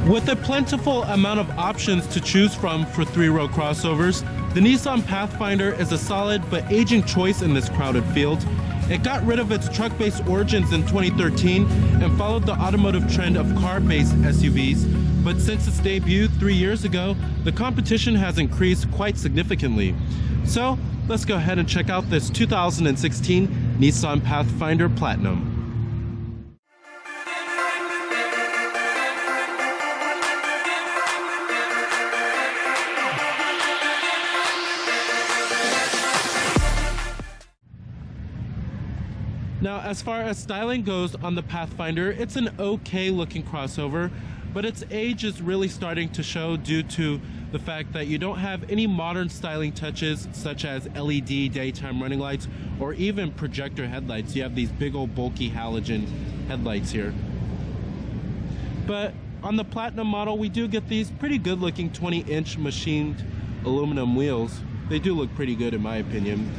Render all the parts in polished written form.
With a plentiful amount of options to choose from for three-row crossovers, the Nissan Pathfinder is a solid but aging choice in this crowded field. It got rid of its truck-based origins in 2013 and followed the automotive trend of car-based SUVs, but since its debut 3 years ago, the competition has increased quite significantly. So, let's go ahead and check out this 2016 Nissan Pathfinder Platinum. Now, as far as styling goes on the Pathfinder, it's an okay looking crossover, but its age is really starting to show due to the fact that you don't have any modern styling touches such as LED daytime running lights or even projector headlights. You have these big old bulky halogen headlights here. But on the Platinum model, we do get these pretty good looking 20-inch machined aluminum wheels. They do look pretty good in my opinion.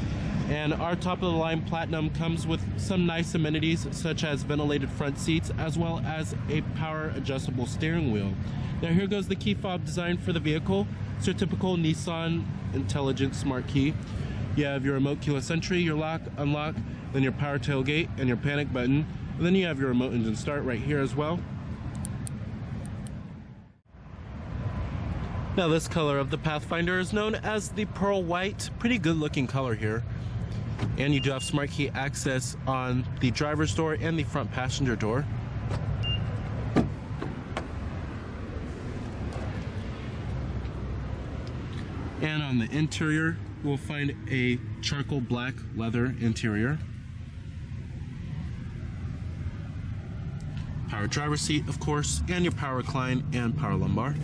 And our top of the line Platinum comes with some nice amenities such as ventilated front seats as well as a power adjustable steering wheel. Now here goes the key fob design for the vehicle. It's your typical Nissan intelligent smart key. You have your remote keyless entry, your lock, unlock, then your power tailgate and your panic button. And then you have your remote engine start right here as well. Now this color of the Pathfinder is known as the pearl white. Pretty good looking color here. And you do have smart key access on the driver's door and the front passenger door. And on the interior, we'll find a charcoal black leather interior. Power driver's seat, of course, and your power recline and power lumbar.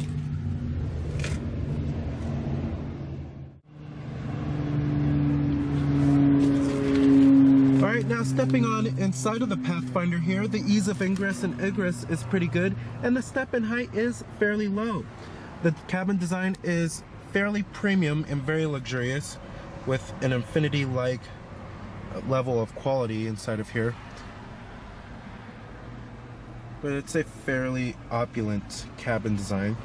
Alright, now stepping on inside of the Pathfinder here, the ease of ingress and egress is pretty good, and the step-in height is fairly low. The cabin design is fairly premium and very luxurious, with an Infiniti-like level of quality inside of here. But it's a fairly opulent cabin design.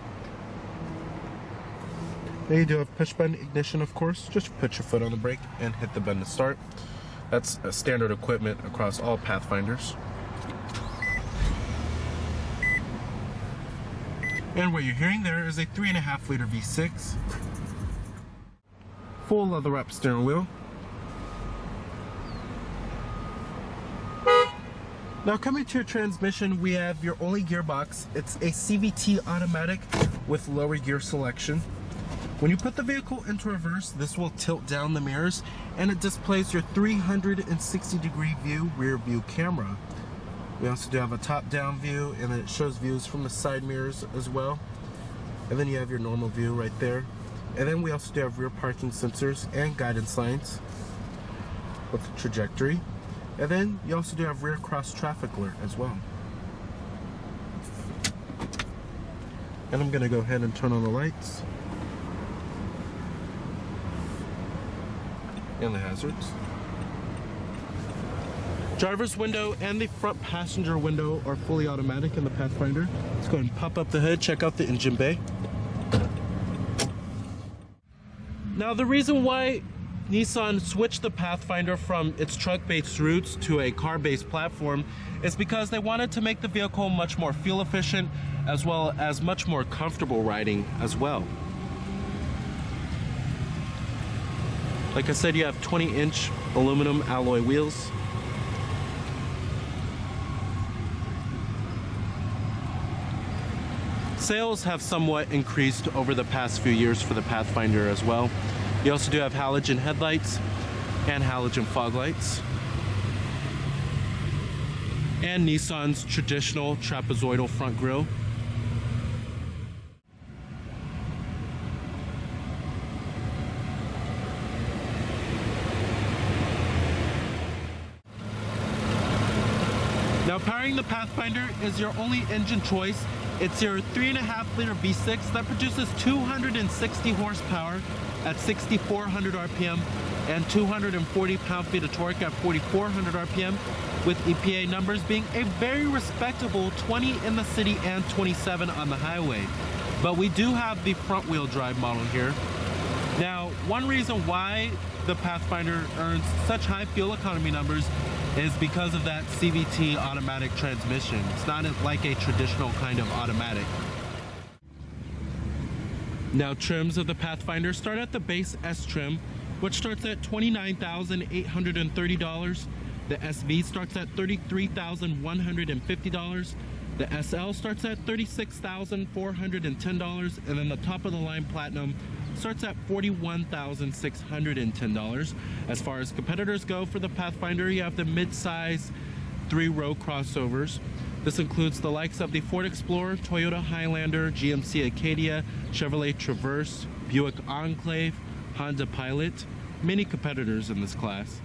Now you do have push-button ignition, of course. Just put your foot on the brake and hit the button to start. That's a standard equipment across all Pathfinders. And what you're hearing there is a 3.5 liter V6. Full leather wrapped steering wheel. Now coming to your transmission, we have your only gearbox. It's a CVT automatic with lower gear selection. When you put the vehicle into reverse, this will tilt down the mirrors and it displays your 360-degree view rear view camera. We also do have a top-down view, and then it shows views from the side mirrors as well. And then you have your normal view right there. And then we also do have rear parking sensors and guidance lines with the trajectory. And then you also do have rear cross traffic alert as well. And I'm gonna go ahead and turn on the lights. And the hazards. Driver's window and the front passenger window are fully automatic in the Pathfinder. Let's go ahead and pop up the hood, check out the engine bay. Now the reason why Nissan switched the Pathfinder from its truck-based roots to a car-based platform is because they wanted to make the vehicle much more fuel efficient as well as much more comfortable riding as well. Like I said, you have 20-inch aluminum alloy wheels. Sales have somewhat increased over the past few years for the Pathfinder as well. You also do have halogen headlights and halogen fog lights. And Nissan's traditional trapezoidal front grille. Now powering the Pathfinder is your only engine choice, It's your 3.5-liter V6 that produces 260 horsepower at 6,400 RPM and 240 pound-feet of torque at 4,400 RPM, with EPA numbers being a very respectable 20 in the city and 27 on the highway. But we do have the front-wheel drive model here. Now, one reason why the Pathfinder earns such high fuel economy numbers is because of that CVT automatic transmission. It's not like a traditional kind of automatic. Now, trims of the Pathfinder start at the base S trim, which starts at $29,830. The SV starts at $33,150. The SL starts at $36,410, and then the top of the line Platinum starts at $41,610. As far as competitors go for the Pathfinder, you have the mid-size 3-row crossovers. This includes the likes of the Ford Explorer, Toyota Highlander, GMC Acadia, Chevrolet Traverse, Buick Enclave, Honda Pilot. Many competitors in this class.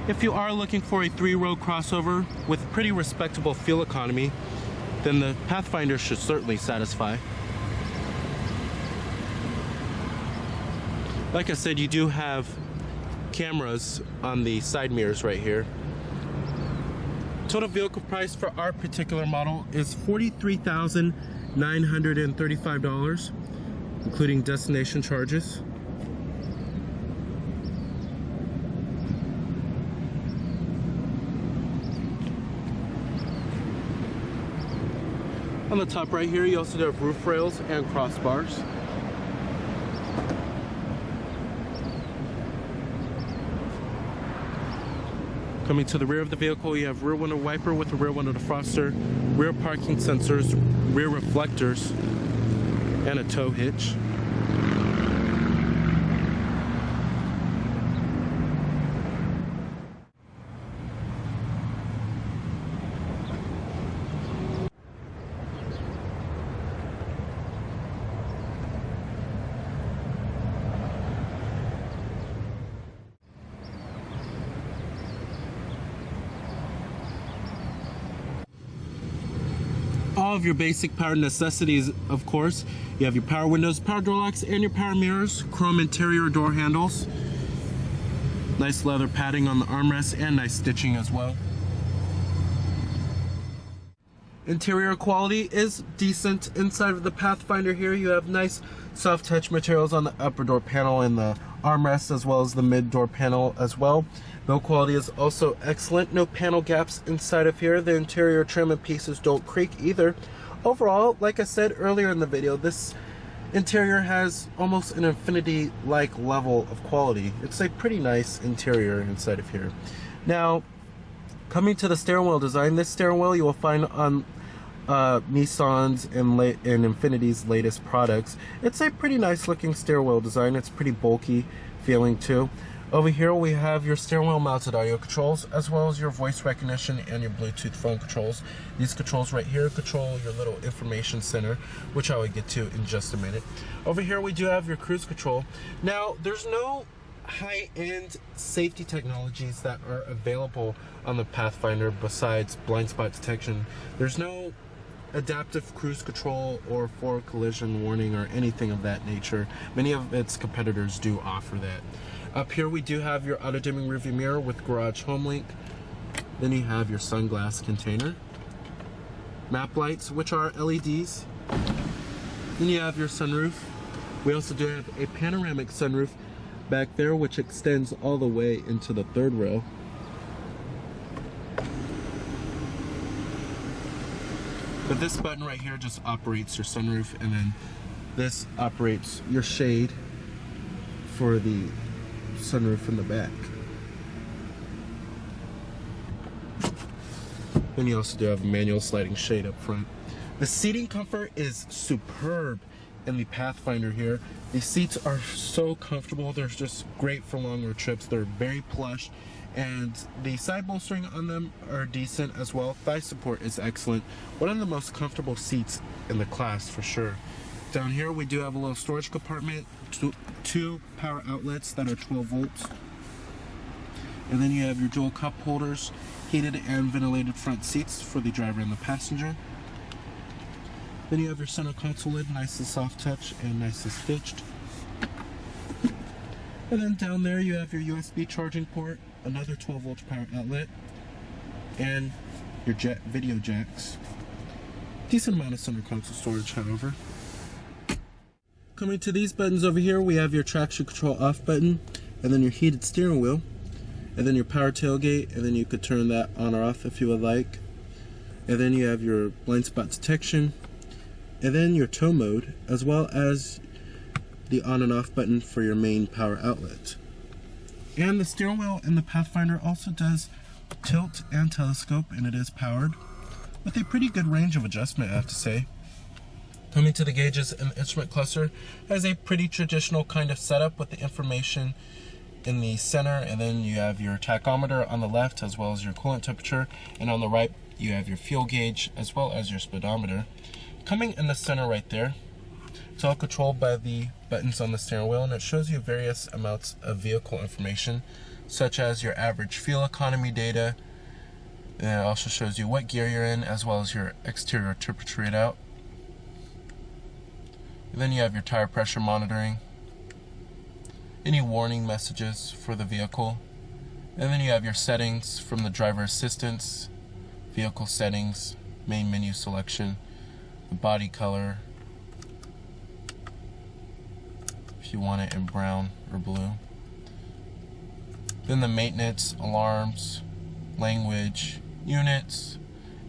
If you are looking for a 3-row crossover with pretty respectable fuel economy, then the Pathfinder should certainly satisfy. Like I said, you do have cameras on the side mirrors right here. Total vehicle price for our particular model is $43,935, including destination charges. On the top right here, you also have roof rails and crossbars. Coming to the rear of the vehicle, you have rear window wiper with a rear window defroster, rear parking sensors, rear reflectors, and a tow hitch. All of your basic power necessities, of course. You have your power windows, power door locks, and your power mirrors, chrome interior door handles, nice leather padding on the armrests, and nice stitching as well. Interior quality is decent. Inside of the Pathfinder here, you have nice soft touch materials on the upper door panel and the armrests, as well as the mid door panel as well. Build quality is also excellent. No panel gaps inside of here. The interior trim and pieces don't creak either. Overall, like I said earlier in the video, this interior has almost an Infiniti-like level of quality. It's a pretty nice interior inside of here. Now, coming to the steering wheel design, this steering wheel you will find on Nissan's and Infiniti's latest products. It's a pretty nice looking steering wheel design. It's pretty bulky feeling too. Over here we have your steering wheel mounted audio controls, as well as your voice recognition and your Bluetooth phone controls. These controls right here control your little information center, which I will get to in just a minute. Over here we do have your cruise control. Now, there's no high-end safety technologies that are available on the Pathfinder besides blind spot detection. There's no adaptive cruise control or forward collision warning or anything of that nature. Many of its competitors do offer that. Up here we do have your auto-dimming rearview mirror with Garage Home Link. Then you have your sunglass container, map lights, which are LEDs. Then you have your sunroof. We also do have a panoramic sunroof back there, which extends all the way into the third row. But this button right here just operates your sunroof, and then this operates your shade for the sunroof in the back. Then you also do have a manual sliding shade up front. The seating comfort is superb in the Pathfinder here. The seats are so comfortable. They're just great for longer trips. They're very plush, and the side bolstering on them are decent as well. Thigh support is excellent. One of the most comfortable seats in the class for sure. Down here we do have a little storage compartment, two power outlets that are 12 volts. And then you have your dual cup holders, heated and ventilated front seats for the driver and the passenger. Then you have your center console lid, nice and soft touch and nice and stitched. And then down there you have your USB charging port, another 12-volt power outlet, and your video jacks. Decent amount of center console storage, however. Coming to these buttons over here, we have your traction control off button, and then your heated steering wheel, and then your power tailgate, and then you could turn that on or off if you would like. And then you have your blind spot detection, and then your tow mode, as well as the on and off button for your main power outlet. And the steering wheel in the Pathfinder also does tilt and telescope, and it is powered with a pretty good range of adjustment, I have to say. Coming to the gauges and the instrument cluster, has a pretty traditional kind of setup with the information in the center, and then you have your tachometer on the left as well as your coolant temperature, and on the right you have your fuel gauge as well as your speedometer. Coming in the center right there, it's all controlled by the buttons on the steering wheel, and it shows you various amounts of vehicle information such as your average fuel economy data, and it also shows you what gear you're in as well as your exterior temperature readout. And then you have your tire pressure monitoring, any warning messages for the vehicle, and then you have your settings from the driver assistance, vehicle settings, main menu selection, the body color, if you want it in brown or blue. Then the maintenance, alarms, language, units,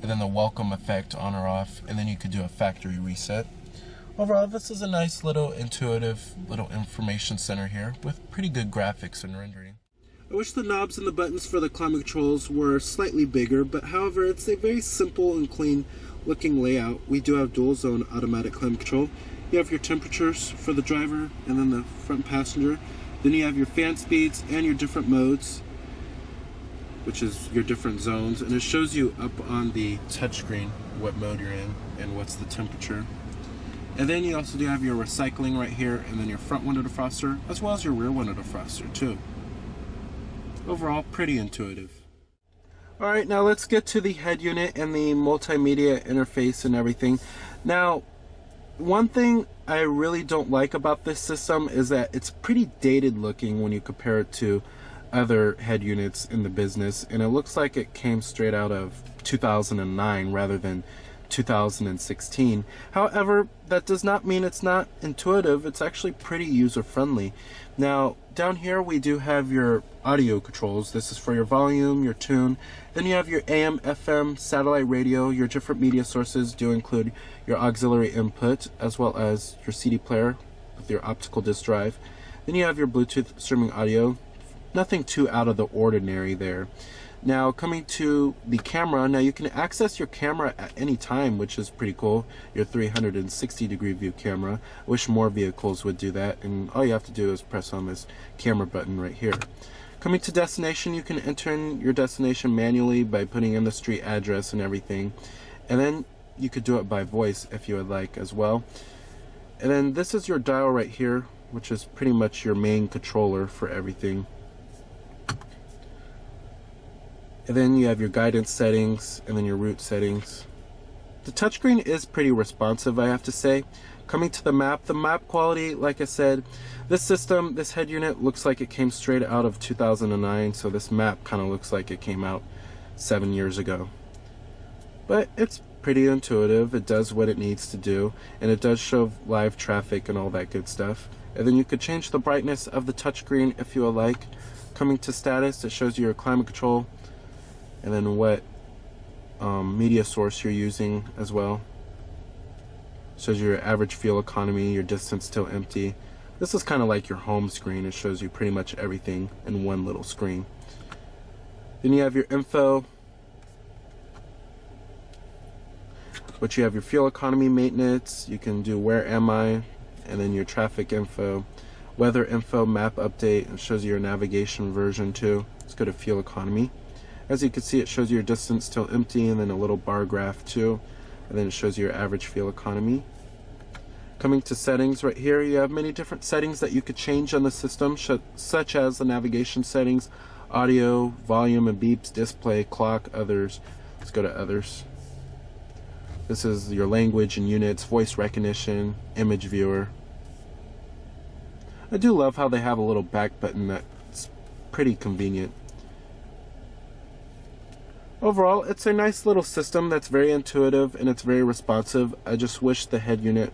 and then the welcome effect on or off, and then you could do a factory reset. Overall, this is a nice little intuitive little information center here with pretty good graphics and rendering. I wish the knobs and the buttons for the climate controls were slightly bigger, but however, it's a very simple and clean looking layout. We do have dual zone automatic climate control. You have your temperatures for the driver and then the front passenger. Then you have your fan speeds and your different modes, which is your different zones, and it shows you up on the touchscreen what mode you're in and what's the temperature. And then you also do have your recycling right here, and then your front window defroster, as well as your rear window defroster too. Overall, pretty intuitive. Alright, now let's get to the head unit and the multimedia interface and everything. Now, one thing I really don't like about this system is that it's pretty dated looking when you compare it to other head units in the business, and it looks like it came straight out of 2009 rather than 2016. However, that does not mean it's not intuitive. It's actually pretty user-friendly. Now, down here we do have your audio controls. This is for your volume, your tune. Then you have your AM, FM, satellite radio. Your different media sources do include your auxiliary input as well as your CD player with your optical disc drive. Then you have your Bluetooth streaming audio. Nothing too out of the ordinary there. Now, coming to the camera, now you can access your camera at any time, which is pretty cool. Your 360-degree view camera. I wish more vehicles would do that, and all you have to do is press on this camera button right here. Coming to destination, you can enter in your destination manually by putting in the street address and everything, and then you could do it by voice if you would like as well. And then this is your dial right here, which is pretty much your main controller for everything. And then you have your guidance settings and then your route settings. The touchscreen is pretty responsive, I have to say. Coming to the map quality, like I said, this head unit looks like it came straight out of 2009, so this map kind of looks like it came out 7 years ago. But it's pretty intuitive, it does what it needs to do, and it does show live traffic and all that good stuff. And then you could change the brightness of the touchscreen if you would like. Coming to status, it shows you your climate control, and then what media source you're using as well. Shows you your average fuel economy, your distance till empty. This is kind of like your home screen. It shows you pretty much everything in one little screen. Then you have your info, which you have your fuel economy maintenance. You can do where am I, and then your traffic info, weather info, map update, and shows you your navigation version too. Let's go to fuel economy. As you can see, it shows you your distance till empty, and then a little bar graph too, and then it shows you your average fuel economy. Coming to settings right here, you have many different settings that you could change on the system, such as the navigation settings, audio, volume and beeps, display, clock, others. Let's go to others. This is your language and units, voice recognition, image viewer. I do love how they have a little back button that's pretty convenient. Overall, it's a nice little system that's very intuitive and it's very responsive. I just wish the head unit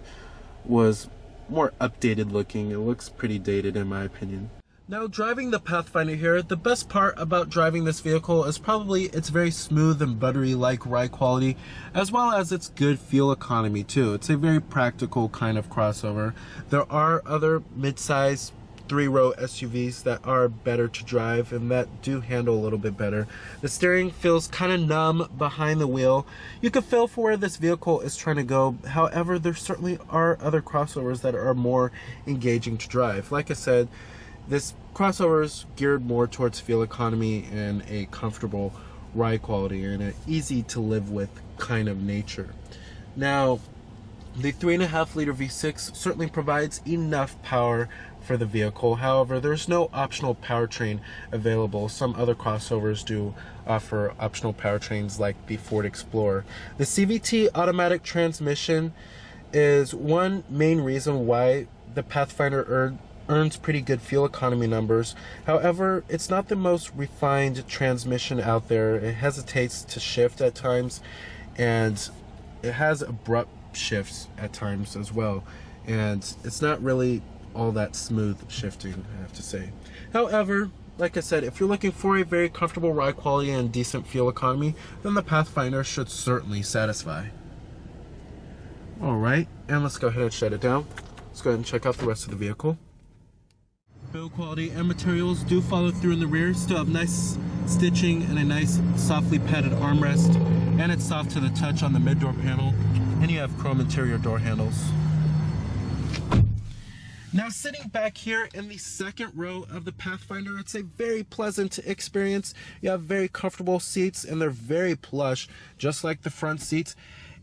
was more updated looking. It looks pretty dated in my opinion. Now, driving the Pathfinder here, the best part about driving this vehicle is probably its very smooth and buttery-like ride quality, as well as its good fuel economy too. It's a very practical kind of crossover. There are other mid-size 3-row SUVs that are better to drive and that do handle a little bit better. The steering feels kind of numb behind the wheel. You can feel for where this vehicle is trying to go. However, there certainly are other crossovers that are more engaging to drive. Like I said, this crossover is geared more towards fuel economy and a comfortable ride quality and an easy to live with kind of nature. Now, the 3.5 liter V6 certainly provides enough power for the vehicle. However, there's no optional powertrain available. Some other crossovers do offer optional powertrains like the Ford Explorer. The CVT automatic transmission is one main reason why the Pathfinder earns pretty good fuel economy numbers. However, it's not the most refined transmission out there. It hesitates to shift at times, and it has abrupt shifts at times as well. And it's not really all that smooth shifting, I have to say. However, like I said, if you're looking for a very comfortable ride quality and decent fuel economy, then the Pathfinder should certainly satisfy. Alright, and let's go ahead and shut it down. Let's go ahead and check out the rest of the vehicle. Build quality and materials do follow through in the rear. Still have nice stitching and a nice softly padded armrest, and it's soft to the touch on the mid-door panel, and you have chrome interior door handles. Now, sitting back here in the second row of the Pathfinder, it's a very pleasant experience. You have very comfortable seats and they're very plush, just like the front seats.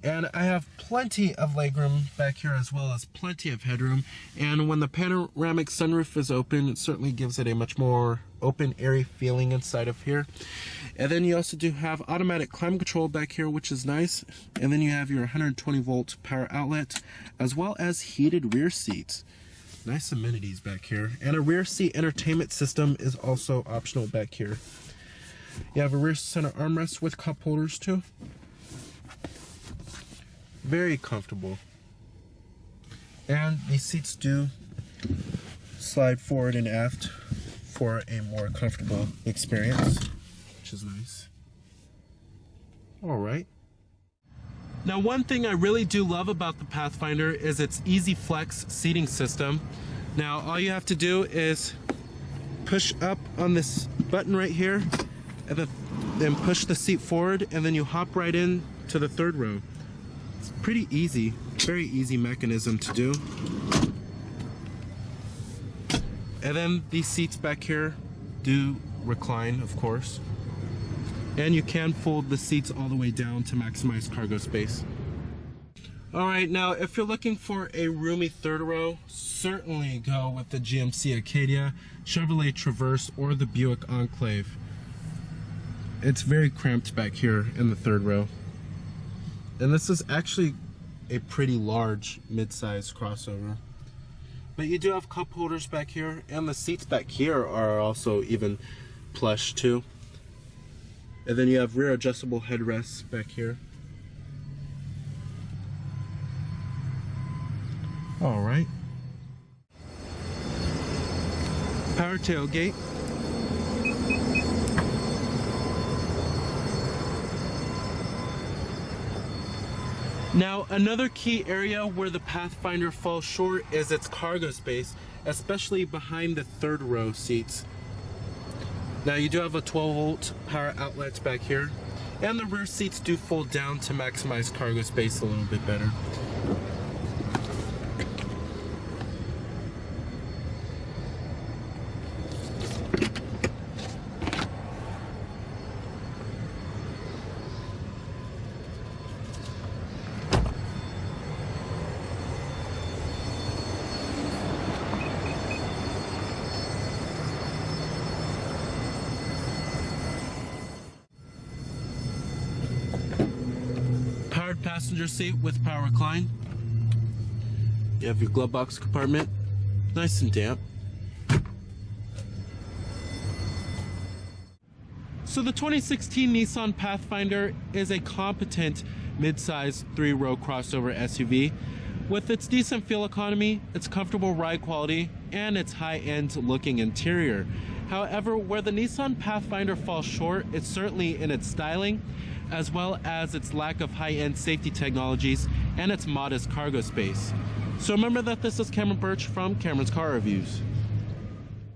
And I have plenty of legroom back here as well as plenty of headroom. And when the panoramic sunroof is open, it certainly gives it a much more open, airy feeling inside of here. And then you also do have automatic climate control back here, which is nice. And then you have your 120 volt power outlet, as well as heated rear seats. Nice amenities back here. And a rear seat entertainment system is also optional back here. You have a rear center armrest with cup holders too. Very comfortable. And these seats do slide forward and aft for a more comfortable experience, which is nice. Alright. Now, one thing I really do love about the Pathfinder is its Easy Flex seating system. Now, all you have to do is push up on this button right here, and then push the seat forward, and then you hop right in to the third row. It's pretty easy, very easy mechanism to do. And then these seats back here do recline, of course. And you can fold the seats all the way down to maximize cargo space. Alright, now if you're looking for a roomy third row, certainly go with the GMC Acadia, Chevrolet Traverse, or the Buick Enclave. It's very cramped back here in the third row. And this is actually a pretty large mid-size crossover. But you do have cup holders back here, and the seats back here are also even plush too. And then you have rear adjustable headrests back here. All right. Power tailgate. Now, another key area where the Pathfinder falls short is its cargo space, especially behind the third row seats. Now, you do have a 12 volt power outlet back here, and the rear seats do fold down to maximize cargo space a little bit better. third passenger seat with power recline. You have your glove box compartment, nice and damp. So the 2016 Nissan Pathfinder is a competent mid-size 3-row crossover SUV. With its decent fuel economy, its comfortable ride quality, and its high-end looking interior. However, where the Nissan Pathfinder falls short is certainly in its styling, as well as its lack of high-end safety technologies and its modest cargo space. So remember that this is Cameron Birch from Cameron's Car Reviews.